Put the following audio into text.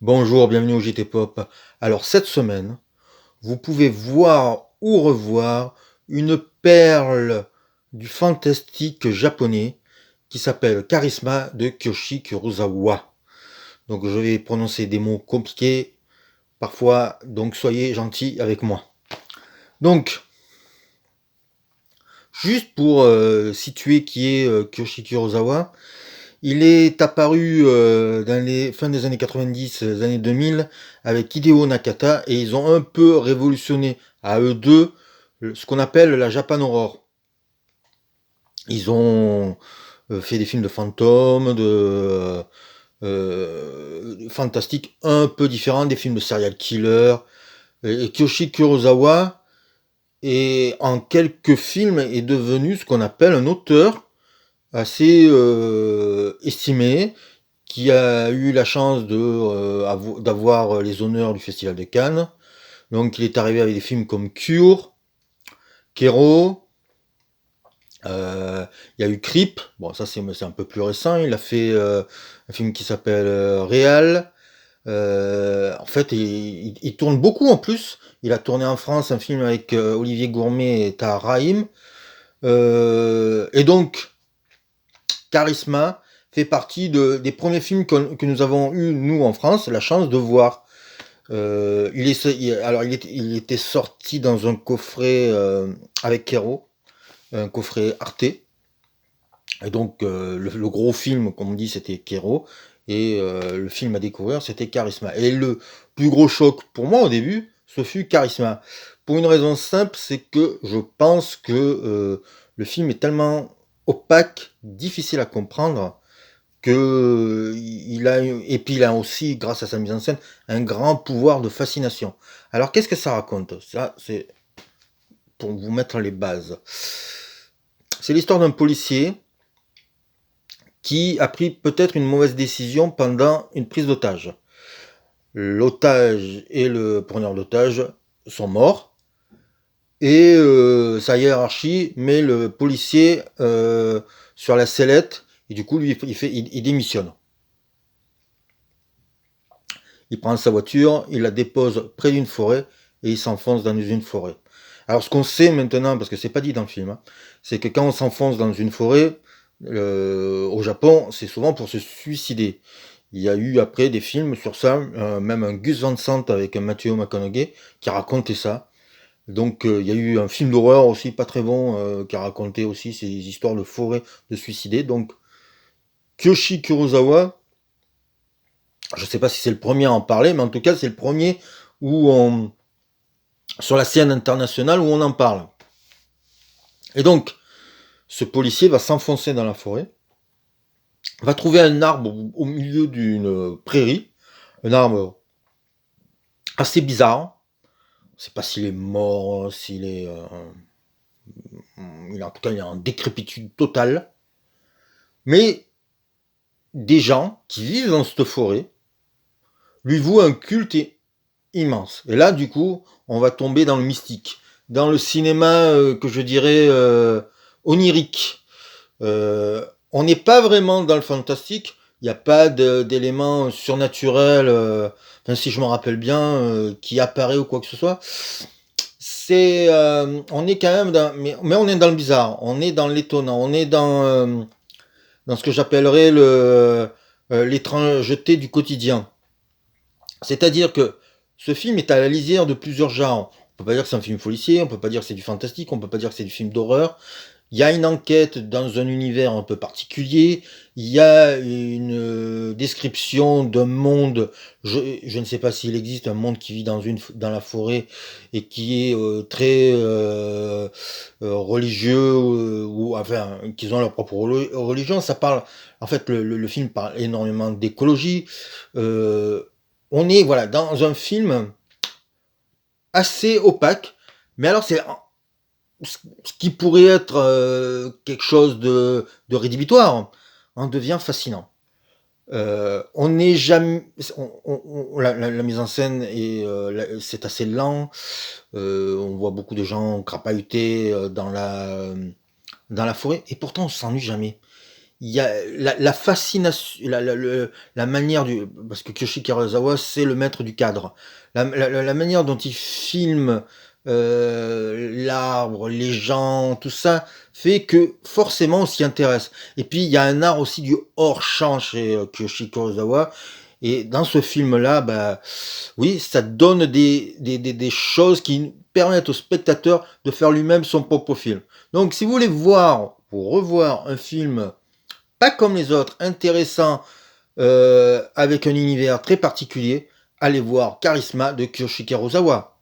Bonjour, bienvenue au JT Pop. Alors cette semaine, vous pouvez voir ou revoir une perle du fantastique japonais qui s'appelle Charisma de Kyoshi Kurosawa. Donc je vais prononcer des mots compliqués parfois, donc soyez gentils avec moi. Donc, juste pour situer qui est Kyoshi Kurosawa, il est apparu dans les fins des années 90, les années 2000 avec Hideo Nakata et ils ont un peu révolutionné à eux deux ce qu'on appelle la Japan Horror. Ils ont fait des films de fantômes, de fantastiques un peu différents, des films de serial killer. Et Kyoshi Kurosawa en quelques films est devenu ce qu'on appelle un auteur assez estimé, qui a eu la chance d'avoir les honneurs du Festival de Cannes. Donc il est arrivé avec des films comme Cure, Kero, il y a eu Creep, bon ça c'est un peu plus récent, il a fait un film qui s'appelle Réal. En fait il tourne beaucoup en plus, il a tourné en France un film avec Olivier Gourmet et Tahar Rahim. Et donc Charisma fait partie des premiers films que nous avons eu, nous, en France, la chance de voir. Il était sorti dans un coffret avec Kero, un coffret Arte. Et donc, le gros film, comme on dit, c'était Kero. Et le film à découvrir, c'était Charisma. Et le plus gros choc pour moi au début, ce fut Charisma. Pour une raison simple, c'est que je pense que le film est tellement opaque, difficile à comprendre, et puis il a aussi, grâce à sa mise en scène, un grand pouvoir de fascination. Alors qu'est-ce que ça raconte? Ça, c'est pour vous mettre les bases. C'est l'histoire d'un policier qui a pris peut-être une mauvaise décision pendant une prise d'otage. L'otage et le preneur d'otage sont morts, et sa hiérarchie met le policier sur la sellette, et du coup lui il démissionne. Il prend sa voiture, il la dépose près d'une forêt et il s'enfonce dans une forêt. Alors ce qu'on sait maintenant, parce que c'est pas dit dans le film, c'est que quand on s'enfonce dans une forêt, au Japon, c'est souvent pour se suicider. Il y a eu après des films sur ça, même un Gus Van Sant avec un Matthew McConaughey qui a raconté ça. Donc il y a eu un film d'horreur aussi pas très bon qui a raconté aussi ces histoires de forêt de suicidés. Donc Kyoshi Kurosawa, je sais pas si c'est le premier à en parler, mais en tout cas c'est le premier sur la scène internationale où on en parle. Et donc ce policier va s'enfoncer dans la forêt, va trouver un arbre au milieu d'une prairie, un arbre assez bizarre. On ne sait pas s'il est mort, s'il est, en tout cas, il est en décrépitude totale. Mais des gens qui vivent dans cette forêt lui vouent un culte immense. Et là, du coup, on va tomber dans le mystique, dans le cinéma que je dirais onirique. On n'est pas vraiment dans le fantastique, il n'y a pas d'éléments surnaturels, si je me rappelle bien, qui apparaît ou quoi que ce soit. On est quand même mais on est dans le bizarre, on est dans l'étonnant, on est dans ce que j'appellerais l'étrangeté du quotidien. C'est-à-dire que ce film est à la lisière de plusieurs genres. On peut pas dire que c'est un film policier, on peut pas dire que c'est du fantastique, on peut pas dire que c'est du film d'horreur. Il y a une enquête dans un univers un peu particulier, il y a une description d'un monde, je ne sais pas s'il existe un monde qui vit dans la forêt et qui est très religieux, ou enfin, qu'ils ont leur propre religion. Ça parle, en fait, le film parle énormément d'écologie. Euh, on est voilà dans un film assez opaque, mais alors c'est ce qui pourrait être quelque chose de rédhibitoire, en devient fascinant. On n'est jamais, la mise en scène c'est assez lent. On voit beaucoup de gens crapahuter dans la forêt, et pourtant on s'ennuie jamais. il y a la fascination, la manière du parce que Kiyoshi Kurosawa, c'est le maître du cadre. La manière dont il filme, l'arbre, les gens, tout ça, fait que forcément on s'y intéresse. Et puis il y a un art aussi du hors champ chez, Kiyoshi Kurosawa et dans ce film-là, bah, oui, ça donne des choses qui permettent au spectateur de faire lui-même son propre film. Donc si vous voulez voir ou revoir un film pas comme les autres, intéressant, avec un univers très particulier, allez voir Charisma de Kiyoshi Kurosawa.